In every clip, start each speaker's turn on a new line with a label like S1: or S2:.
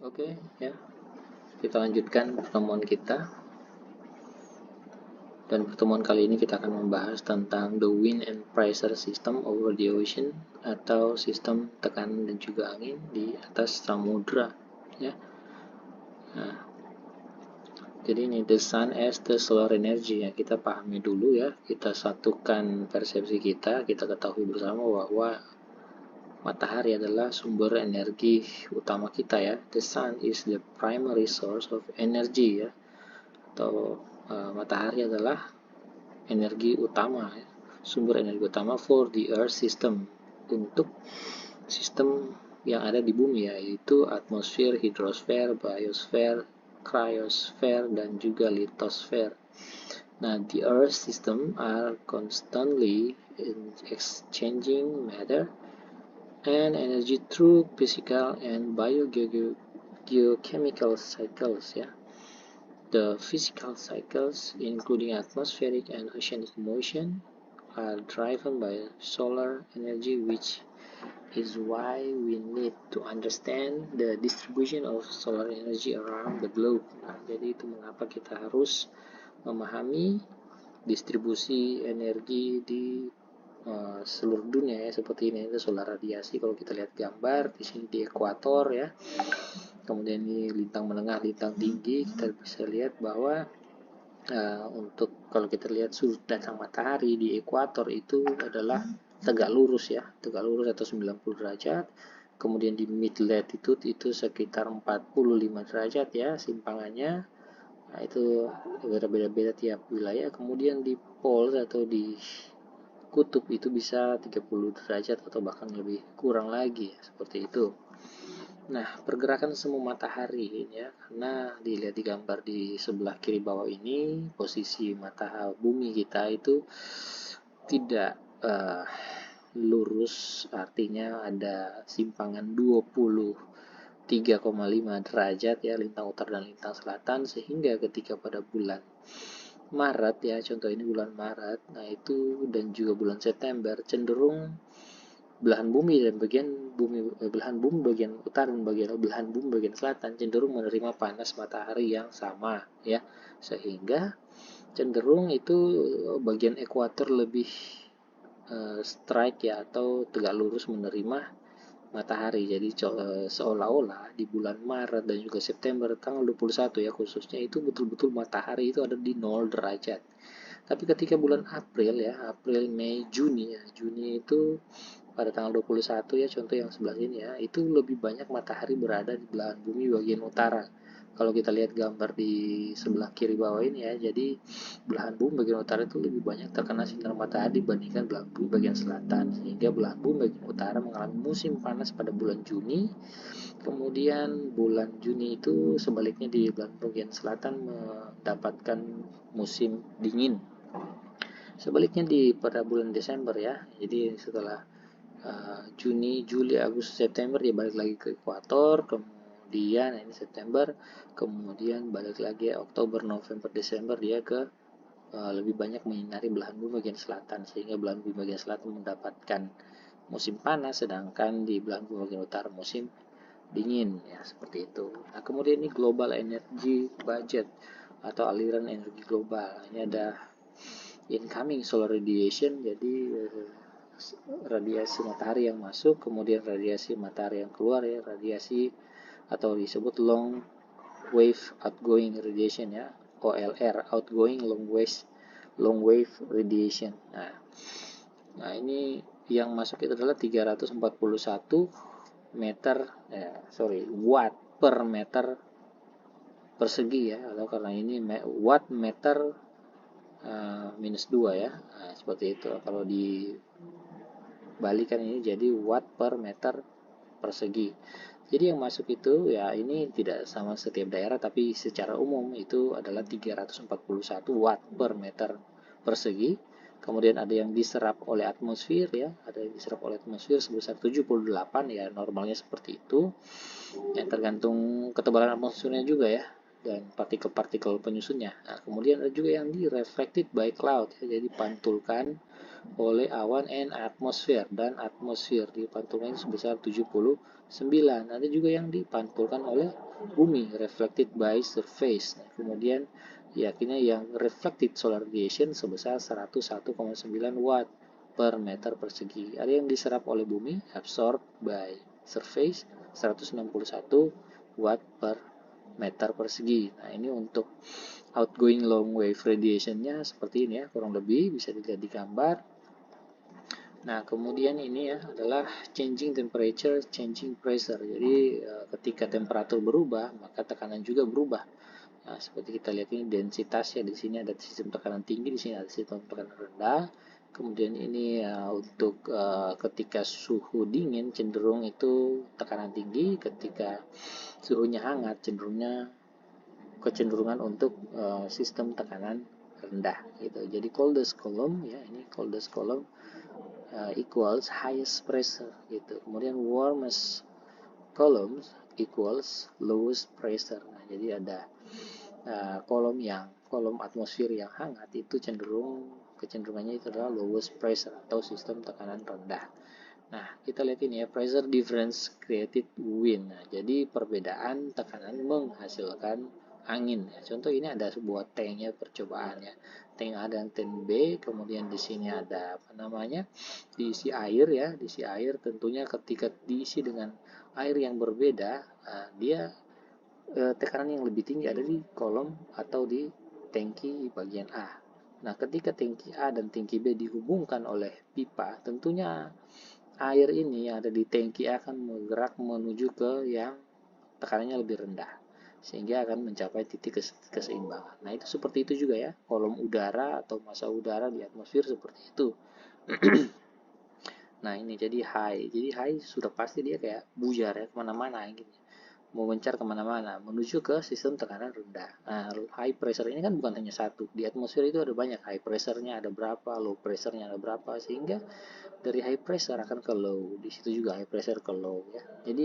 S1: Oke, ya. Kita lanjutkan pertemuan kita. Dan pertemuan kali ini kita akan membahas tentang the wind and pressure system over the ocean atau sistem tekanan dan juga angin di atas samudra, ya. Nah, jadi ini the sun as the solar energy ya. Kita pahami dulu ya. Kita satukan persepsi kita. Kita ketahui bersama bahwa matahari adalah sumber energi utama kita ya. The sun is the primary source of energy ya. Atau matahari adalah energi utama ya. Sumber energi utama for the earth system, untuk sistem yang ada di bumi ya, yaitu atmosfer, hidrosfer, biosfer, cryosfer, dan juga lithosfer. Nah, the earth system are constantly exchanging matter and energy through physical and biogeochemical cycles ya. The physical cycles, including atmospheric and oceanic motion, are driven by solar energy, which is why we need to understand the distribution of solar energy around the globe. Nah, jadi itu mengapa kita harus memahami distribusi energi di seluruh dunia ya, seperti ini. Itu solar radiasi. Kalau kita lihat gambar di sini di ekuator ya. Kemudian ini lintang menengah, lintang tinggi, kita bisa lihat bahwa untuk kalau kita lihat sudut datang matahari di ekuator itu adalah tegak lurus ya, tegak lurus atau 90 derajat. Kemudian di mid latitude itu sekitar 45 derajat ya simpangannya. Nah, itu beda-beda tiap wilayah. Kemudian di poles atau di kutub itu bisa 30 derajat atau bahkan lebih kurang lagi seperti itu. Nah, pergerakan semu matahari ya, karena dilihat di gambar di sebelah kiri bawah ini, posisi matahari bumi kita itu tidak lurus, artinya ada simpangan 23,5 derajat ya, lintang utara dan lintang selatan, sehingga ketika pada bulan Maret ya, contoh ini bulan Maret, nah itu dan juga bulan September cenderung belahan bumi bagian utara dan belahan bumi bagian selatan cenderung menerima panas matahari yang sama ya, sehingga cenderung itu bagian ekuator lebih strike ya, atau tegak lurus menerima matahari. Jadi seolah-olah di bulan Maret dan juga September tanggal 21 ya khususnya, itu betul-betul matahari itu ada di 0 derajat. Tapi ketika bulan April ya, April, Mei, Juni ya, Juni itu pada tanggal 21 ya, contoh yang sebelah sini ya, itu lebih banyak matahari berada di belahan bumi bagian utara. Kalau kita lihat gambar di sebelah kiri bawah ini ya, jadi belahan bumi bagian utara itu lebih banyak terkena sinar matahari dibandingkan belahan bumi bagian selatan, sehingga belahan bumi bagian utara mengalami musim panas pada bulan Juni. Kemudian bulan Juni itu sebaliknya di belahan bagian selatan mendapatkan musim dingin. Sebaliknya pada bulan Desember ya, jadi setelah Juni, Juli, Agustus, September dia balik lagi ke ekuator, kemudian ini September, kemudian balik lagi Oktober, November, Desember dia ke lebih banyak menyinari belahan bumi bagian selatan, sehingga belahan bumi bagian selatan mendapatkan musim panas, sedangkan di belahan bumi bagian utara musim dingin ya, seperti itu. Nah, kemudian ini global energy budget atau aliran energi global. Ini ada incoming solar radiation, jadi radiasi matahari yang masuk, kemudian radiasi matahari yang keluar ya, radiasi atau disebut long wave outgoing radiation ya, OLR, outgoing long wave radiation. Nah ini yang masuk itu adalah 341 watt per meter persegi ya, atau karena ini watt meter minus 2 ya. Nah, seperti itu. Kalau dibalikan ini jadi watt per meter persegi. Jadi yang masuk itu ya, ini tidak sama setiap daerah, tapi secara umum itu adalah 341 watt per meter persegi. Kemudian ada yang diserap oleh atmosfer ya, ada yang diserap oleh atmosfer sebesar 78 ya, normalnya seperti itu. Yang tergantung ketebalan atmosfernya juga ya, dan partikel-partikel penyusunnya. Nah, kemudian ada juga yang di reflected by cloud ya, jadi dipantulkan oleh awan and atmosphere, dan atmosfer dipantulkan sebesar 79. Ada juga yang dipantulkan oleh bumi, reflected by surface. Nah, kemudian yakinnya yang reflected solar radiation sebesar 101,9 watt per meter persegi. Ada yang diserap oleh bumi, absorbed by surface 161 watt per meter persegi. Nah, ini untuk outgoing long wave radiation-nya seperti ini ya, kurang lebih bisa dilihat di gambar. Nah, kemudian ini ya adalah changing temperature, changing pressure. Jadi ketika temperatur berubah, maka tekanan juga berubah. Nah, seperti kita lihat ini densitasnya, di sini ada sistem tekanan tinggi, di sini ada sistem tekanan rendah. Kemudian ini untuk ketika suhu dingin cenderung itu tekanan tinggi, ketika suhunya hangat cenderungnya kecenderungan untuk sistem tekanan rendah gitu. Jadi coldest column ya, ini coldest column equals highest pressure gitu. Kemudian warmest columns equals lowest pressure. Nah, jadi ada kolom atmosfer yang hangat itu kecenderungannya itu adalah lowest pressure atau sistem tekanan rendah. Nah, kita lihat ini ya, pressure difference created wind. Nah, jadi perbedaan tekanan menghasilkan angin. Ya, contoh ini ada sebuah tanknya percobaan ya. Tank A dan tank B, kemudian di sini ada apa namanya? Diisi air ya, diisi air. Tentunya ketika diisi dengan air yang berbeda, dia tekanan yang lebih tinggi ada di kolom atau di tangki bagian A. Nah, ketika tangki A dan tangki B dihubungkan oleh pipa, tentunya air ini yang ada di tangki A akan bergerak menuju ke yang tekanannya lebih rendah, sehingga akan mencapai titik keseimbangan. Nah, itu seperti itu juga ya, kolom udara atau massa udara di atmosfer seperti itu. Nah, ini jadi high sudah pasti dia kayak bujar ya, kemana-mana gitu, mau mencar kemana-mana menuju ke sistem tekanan rendah. Nah, high pressure ini kan bukan hanya satu, di atmosfer itu ada banyak, high pressure-nya ada berapa, low pressure-nya ada berapa, sehingga dari high pressure akan ke low, di situ juga high pressure ke low ya. Jadi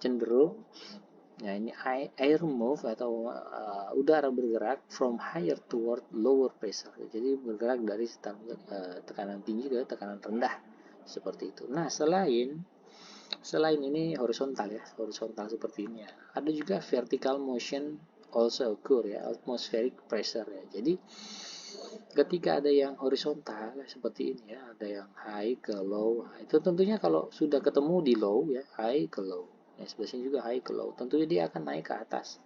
S1: cenderung ya ini air move atau udara bergerak from higher toward lower pressure. Jadi bergerak dari tekanan tinggi ke tekanan rendah seperti itu. Nah, selain ini horizontal ya, horizontal seperti ini ya. Ada juga vertical motion also occur ya, atmospheric pressure ya. Jadi ketika ada yang horizontal seperti ini ya, ada yang high ke low. Itu tentunya kalau sudah ketemu di low ya, high ke low. Nah, sebelah sini juga high ke low. Tentunya dia akan naik ke atas.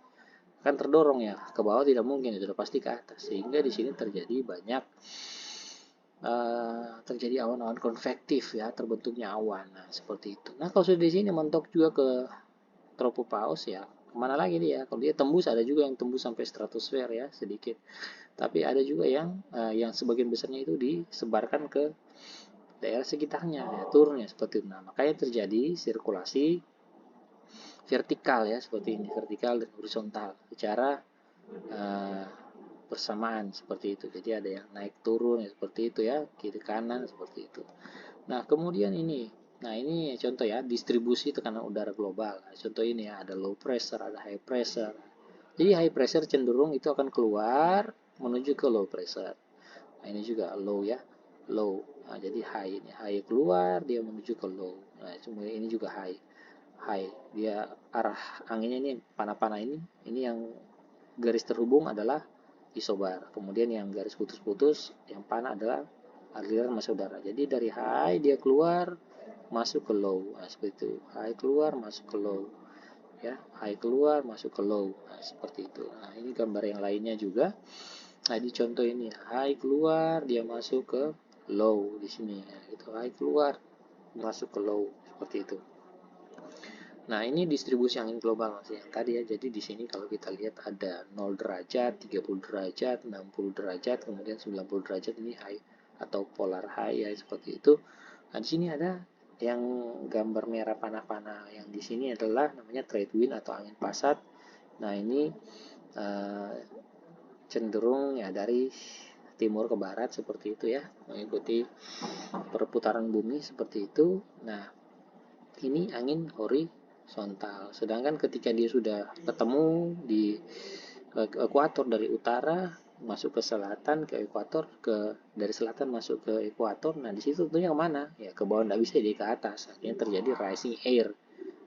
S1: Akan terdorong ya, ke bawah tidak mungkin, sudah pasti ke atas. Sehingga di sini terjadi banyak terjadi awan-awan konvektif ya, terbentuknya awan. Nah, seperti itu. Nah, kalau sudah di sini mentok juga ke tropopause ya, kemana lagi dia? Kalau dia tembus, ada juga yang tembus sampai stratosfer ya, sedikit. Tapi ada juga yang sebagian besarnya itu disebarkan ke daerah sekitarnya ya, turunnya seperti itu. Nah, makanya terjadi sirkulasi vertikal ya, seperti ini, vertikal dan horizontal secara uh, bersamaan seperti itu. Jadi ada yang naik turun ya, seperti itu ya, kiri kanan seperti itu. Nah, kemudian ini contoh ya, distribusi tekanan udara global. Nah, contoh ini ya, ada low pressure, ada high pressure. Jadi high pressure cenderung itu akan keluar menuju ke low pressure. Nah, ini juga low ya, low. Nah, jadi high ini, high keluar dia menuju ke low. Nah, ini juga high. High, dia arah anginnya ini panah-panah ini yang garis terhubung adalah isobar. Kemudian yang garis putus-putus yang panah adalah aliran massa udara. Jadi dari high dia keluar masuk ke low. Nah, seperti itu. High keluar masuk ke low. Ya, high keluar masuk ke low. Nah, seperti itu. Nah, ini gambar yang lainnya juga. Nah, di contoh ini high keluar dia masuk ke low di sini. Nah, gitu. High keluar masuk ke low seperti itu. Nah, ini distribusi angin global Mas yang tadi ya. Jadi di sini kalau kita lihat ada 0 derajat, 30 derajat, 60 derajat, kemudian 90 derajat, ini high atau polar high ya seperti itu. Nah, di sini ada yang gambar merah panah-panah. Yang di sini adalah namanya trade wind atau angin pasat. Nah, ini cenderung ya dari timur ke barat seperti itu ya, mengikuti perputaran bumi seperti itu. Nah, ini angin horizontal. Sedangkan ketika dia sudah ketemu di ekuator dari utara masuk ke selatan ke ekuator, dari selatan masuk ke ekuator. Nah di situ tentunya kemana? Ya ke bawah, nggak bisa, jadi ke atas. Akhirnya terjadi rising air.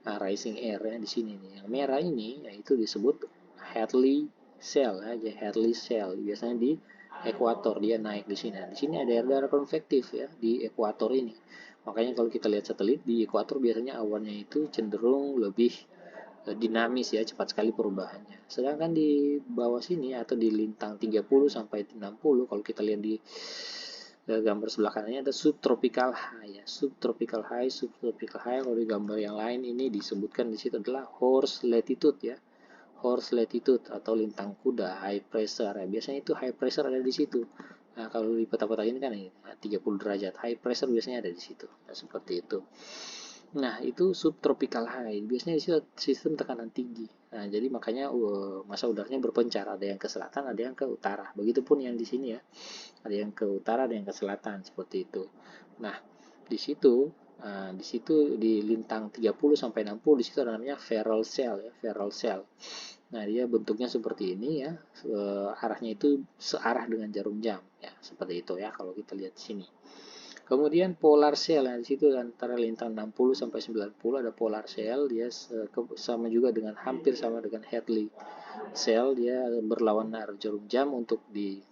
S1: Nah, rising air ya di sini nih. Yang merah ini yaitu disebut Hadley Cell aja, Hadley Cell. Biasanya di ekuator dia naik di sini. Nah, di sini ada daerah konvektif ya di ekuator ini. Makanya kalau kita lihat satelit di ekuator biasanya awannya itu cenderung lebih dinamis ya, cepat sekali perubahannya. Sedangkan di bawah sini atau di lintang 30 sampai 60 kalau kita lihat di gambar sebelah kanannya ada subtropical high ya. Subtropical high kalau di gambar yang lain ini disebutkan di situ adalah horse latitude ya. Horse latitude atau lintang kuda, high pressure ya. Biasanya itu high pressure ada di situ. Nah, kalau di peta-peta ini kan ini 30 derajat, high pressure biasanya ada di situ. Nah, seperti itu. Nah, itu subtropical high. Biasanya di situ sistem tekanan tinggi. Nah, jadi makanya masa udaranya berpencar, ada yang ke selatan, ada yang ke utara. Begitupun yang di sini ya. Ada yang ke utara, ada yang ke selatan, seperti itu. Nah, di situ di situ di lintang 30 sampai 60 di situ ada namanya Ferrel Cell ya, Ferrel Cell. Nah, dia bentuknya seperti ini ya. Arahnya itu searah dengan jarum jam ya, seperti itu ya kalau kita lihat di sini. Kemudian polar cell, nah di situ antara lintang 60 sampai 90 ada polar cell, dia sama juga dengan hampir sama dengan Hadley cell, dia berlawan arah jarum jam untuk di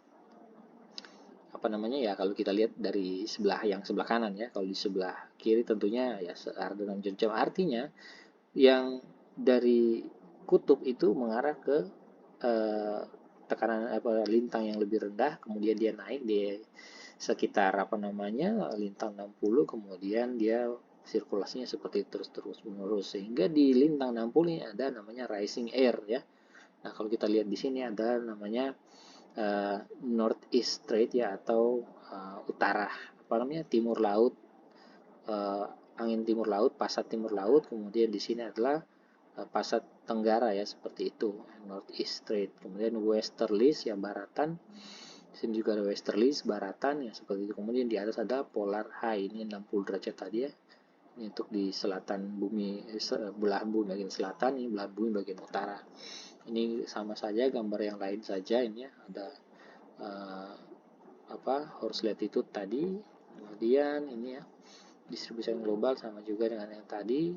S1: apa namanya ya, kalau kita lihat dari sebelah kanan ya, kalau di sebelah kiri tentunya ya searah dengan jarum jam, artinya yang dari kutub itu mengarah ke tekanan lintang yang lebih rendah, kemudian dia naik di sekitar lintang 60, kemudian dia sirkulasinya seperti terus menerus sehingga di lintang 60 ini ada namanya rising air ya. Nah, kalau kita lihat di sini ada namanya northeast trade ya, atau utara timur laut, angin timur laut, pasat timur laut. Kemudian di sini adalah pasat tenggara ya, seperti itu, northeast trade. Kemudian westerlies ya, baratan. Di sini juga ada westerlies, baratan ya, seperti itu. Kemudian di atas ada polar high, ini 60 derajat tadi ya. Ini untuk di selatan bumi, belahan bumi bagian selatan, ini belahan bumi bagian utara. Ini sama saja, gambar yang lain saja ini ya. Ada horse latitude tadi. Kemudian ini ya, distribusi global sama juga dengan yang tadi.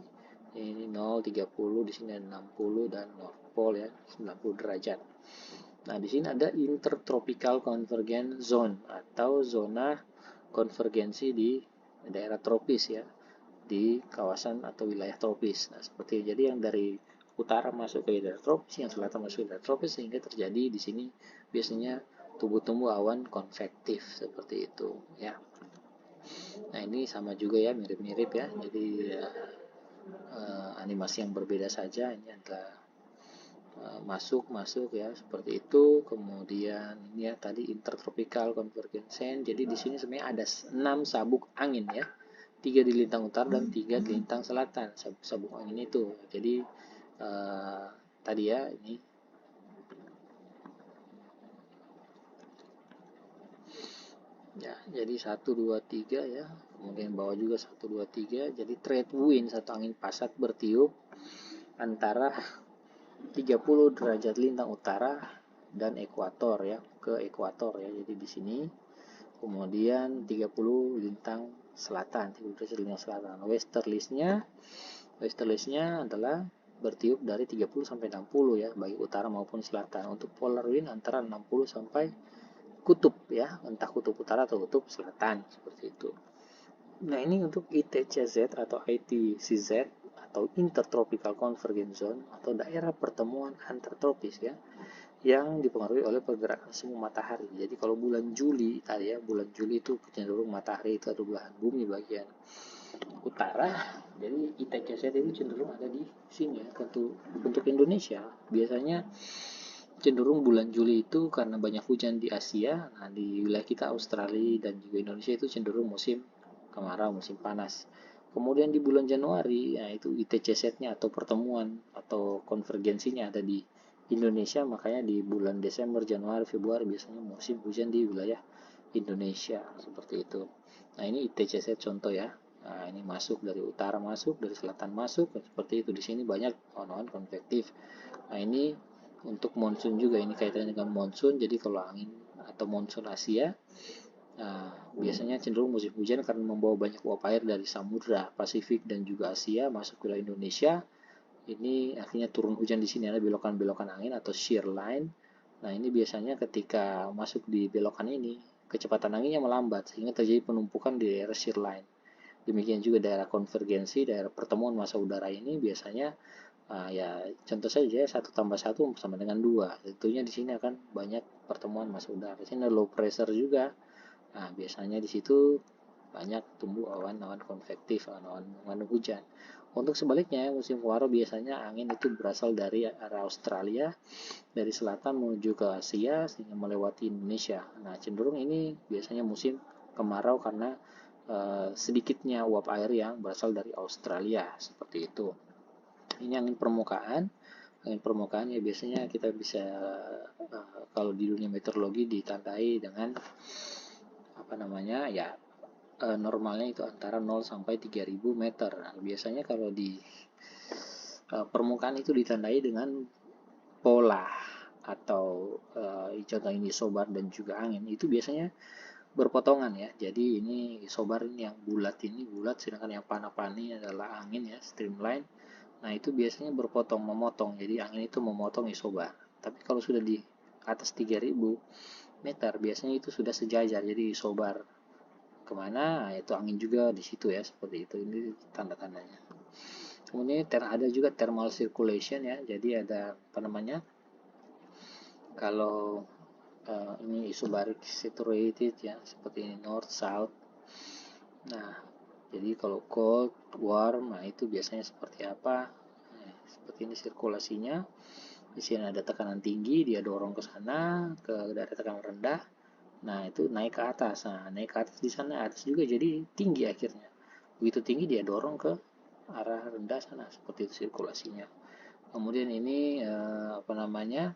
S1: Ini 0, 30, di sini ada 60 dan North Pole ya, 90 derajat. Nah, di sini ada intertropical convergence zone atau zona konvergensi di daerah tropis ya, di kawasan atau wilayah tropis. Nah, seperti jadi yang dari utara masuk ke daerah tropis, yang selatan masuk ke daerah tropis, sehingga terjadi di sini biasanya tumbuh-tumbuh awan konvektif seperti itu ya. Nah, ini sama juga ya, mirip-mirip ya. Jadi animasi yang berbeda saja. Ini adalah masuk ya, seperti itu. Kemudian ini ya tadi intertropical convergence. Jadi di sini sebenarnya ada 6 sabuk angin ya. 3 di lintang utara dan 3 di lintang selatan. Sabuk angin itu. Jadi tadi ya ini ya, jadi 1 2 3 ya. Kemudian bawah juga 1 2 3. Jadi trade wind, satu angin pasat bertiup antara 30 derajat lintang utara dan ekuator ya, ke ekuator ya. Jadi di sini kemudian 30 lintang selatan, 30 derajat lintang selatan. Westerlies-nya adalah bertiup dari 30 sampai 60 ya, baik utara maupun selatan. Untuk polar wind antara 60 sampai kutub ya, entah kutub utara atau kutub selatan, seperti itu. Nah, ini untuk ITCZ atau ITCZ atau Intertropical Convergence Zone atau daerah pertemuan antartropis ya, yang dipengaruhi oleh pergerakan semu matahari. Jadi kalau bulan Juli tadi ya, bulan Juli itu cenderung matahari itu ada belahan bumi bagian utara. Jadi ITCZ itu cenderung ada di sini ya. Untuk Indonesia biasanya cenderung bulan Juli itu karena banyak hujan di Asia. Nah, di wilayah kita Australia dan juga Indonesia itu cenderung musim kemarau, musim panas. Kemudian di bulan Januari, ya itu ITCZ-nya atau pertemuan atau konvergensinya ada di Indonesia, makanya di bulan Desember, Januari, Februari biasanya musim hujan di wilayah Indonesia, seperti itu. Nah, ini ITCZ contoh ya. Nah, ini masuk dari utara masuk, dari selatan masuk, seperti itu. Di sini banyak awan-awan konvektif. Nah, ini untuk monsun juga, ini kaitannya dengan monsun. Jadi kalau angin atau monsun Asia, biasanya cenderung musim hujan karena membawa banyak uap air dari Samudra Pasifik dan juga Asia masuk ke Indonesia. Ini akhirnya turun hujan di sini, ada belokan-belokan angin atau shear line. Nah, ini biasanya ketika masuk di belokan ini, kecepatan anginnya melambat sehingga terjadi penumpukan di daerah shear line. Demikian juga daerah konvergensi, daerah pertemuan massa udara ini biasanya ya contoh saja 1 tambah 1 sama dengan 2. Tentunya di sini akan banyak pertemuan massa udara. Di sini ada low pressure juga. Nah, biasanya di situ banyak tumbuh awan-awan konvektif, awan-awan hujan. Untuk sebaliknya, musim kemarau biasanya angin itu berasal dari arah Australia, dari selatan menuju ke Asia, sehingga melewati Indonesia. Nah, cenderung ini biasanya musim kemarau karena sedikitnya uap air yang berasal dari Australia, seperti itu. Ini angin permukaan. Angin permukaan ya biasanya kita bisa kalau di dunia meteorologi ditandai dengan apa namanya ya normalnya itu antara 0 sampai 3000 meter. Nah, biasanya kalau di permukaan itu ditandai dengan pola atau contoh ini isobar dan juga angin itu biasanya berpotongan ya. Jadi ini isobar ini yang bulat ini bulat, sedangkan yang panah-panah adalah angin ya, streamline. Nah, itu biasanya berpotong, memotong. Jadi angin itu memotong isobar. Tapi kalau sudah di atas 3000 meter biasanya itu sudah sejajar, jadi isobar kemana itu angin juga di situ ya, seperti itu. Ini tanda-tandanya. Kemudian ada juga thermal circulation ya, jadi ada apa namanya, kalau ini isobaric situated ya, seperti ini north south. Nah, jadi kalau cold warm, nah itu biasanya seperti apa. Nah, seperti ini sirkulasinya. Di sini ada tekanan tinggi, dia dorong ke sana, ke daerah tekanan rendah. Nah, itu naik ke atas. Nah, naik ke atas di sana atas juga jadi tinggi akhirnya. Begitu tinggi dia dorong ke arah rendah sana, seperti itu sirkulasinya. Kemudian ini apa namanya?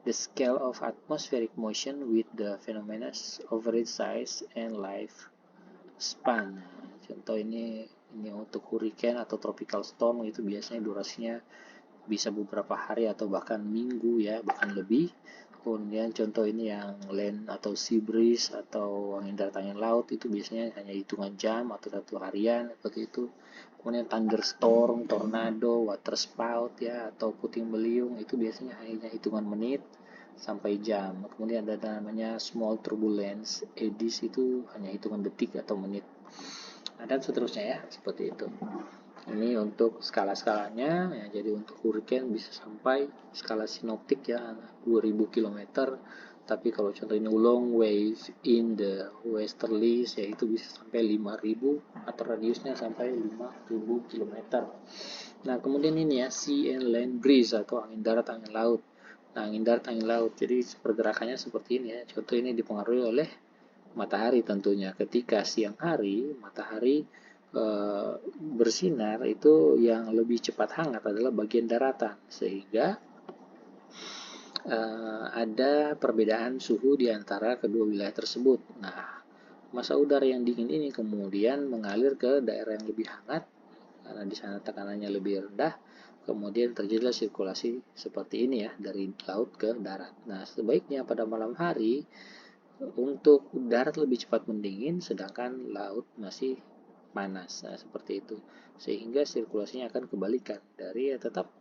S1: The scale of atmospheric motion with the phenomena of its size and life span. Contoh ini untuk hurricane atau tropical storm itu biasanya durasinya bisa beberapa hari atau bahkan minggu ya, bahkan lebih. Kemudian contoh ini yang land atau sea breeze atau angin darat angin laut itu biasanya hanya hitungan jam atau 1 harian seperti itu. Kemudian thunderstorm, tornado, water spout ya atau puting beliung itu biasanya hanya hitungan menit sampai jam. Kemudian ada namanya small turbulence, EDIS itu hanya hitungan detik atau menit. Dan seterusnya ya, seperti itu. Ini untuk skala-skalanya ya, jadi untuk hurricane bisa sampai skala sinoptik ya 2000 km, tapi kalau contoh ini long wave in the westerlies ya itu bisa sampai 5000 atau radiusnya sampai 5000 km. Nah, kemudian ini ya sea and land breeze atau angin darat angin laut. Nah, angin darat angin laut, jadi pergerakannya seperti ini ya. Contoh ini dipengaruhi oleh matahari tentunya. Ketika siang hari matahari bersinar itu yang lebih cepat hangat adalah bagian daratan, sehingga ada perbedaan suhu di antara kedua wilayah tersebut. Nah, massa udara yang dingin ini kemudian mengalir ke daerah yang lebih hangat karena di sana tekanannya lebih rendah. Kemudian terjadilah sirkulasi seperti ini ya, dari laut ke darat. Nah, sebaiknya pada malam hari untuk darat lebih cepat mendingin, sedangkan laut masih panas. Nah, seperti itu. Sehingga sirkulasinya akan kebalikan dari ya tetap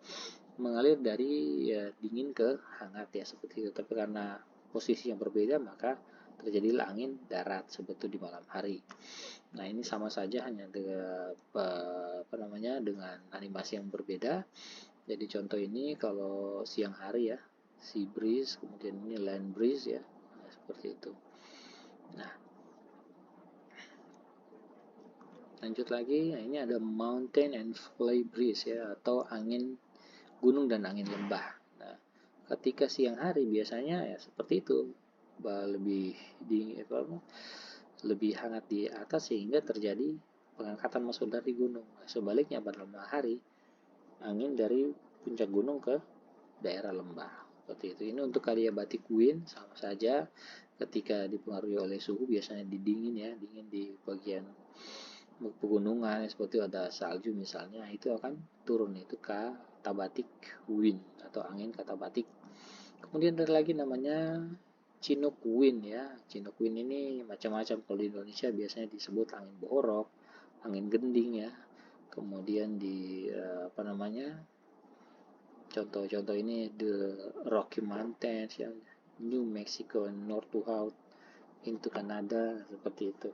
S1: mengalir dari ya, dingin ke hangat ya seperti itu. Tapi karena posisi yang berbeda maka terjadilah angin darat seperti itu di malam hari. Nah, ini sama saja hanya dengan apa namanya dengan animasi yang berbeda. Jadi contoh ini kalau siang hari ya sea breeze, kemudian ini land breeze ya. Nah, seperti itu. Nah, lanjut lagi, nah ini ada mountain and valley breeze ya atau angin gunung dan angin lembah. Nah, ketika siang hari biasanya ya seperti itu, lebih lebih hangat di atas sehingga terjadi pengangkatan massa udara di gunung. Nah, sebaliknya pada malam hari angin dari puncak gunung ke daerah lembah. Seperti itu. Ini untuk adiabatic wind sama saja ketika dipengaruhi oleh suhu biasanya dingin ya, dingin di bagian pegunungan seperti ada salju misalnya, itu akan turun, itu katabatic wind atau angin katabatik. Kemudian ada lagi namanya Chinook wind ya. Chinook wind ini macam-macam, kalau di Indonesia biasanya disebut angin borok, angin gending ya. Kemudian di apa namanya, contoh-contoh ini the Rocky Mountains ya, New Mexico, North to South into Canada, seperti itu.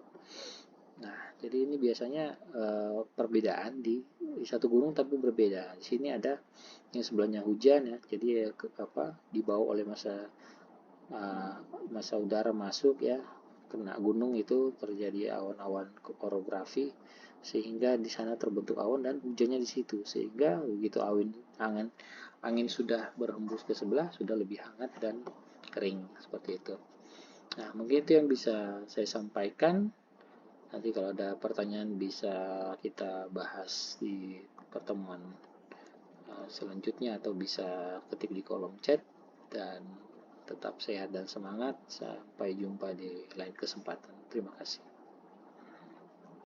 S1: Nah, jadi ini biasanya perbedaan di satu gunung tapi berbeda. Di sini ada yang sebelahnya hujan ya, jadi dibawa oleh uh, masa udara masuk ya, kena gunung itu terjadi awan-awan orografi, sehingga di sana terbentuk awan dan hujannya di situ, sehingga begitu angin sudah berhembus ke sebelah sudah lebih hangat dan kering seperti itu. Nah, mungkin itu yang bisa saya sampaikan. Nanti kalau ada pertanyaan bisa kita bahas di pertemuan selanjutnya, atau bisa ketik di kolom chat. Dan tetap sehat dan semangat. Sampai jumpa di lain kesempatan. Terima kasih.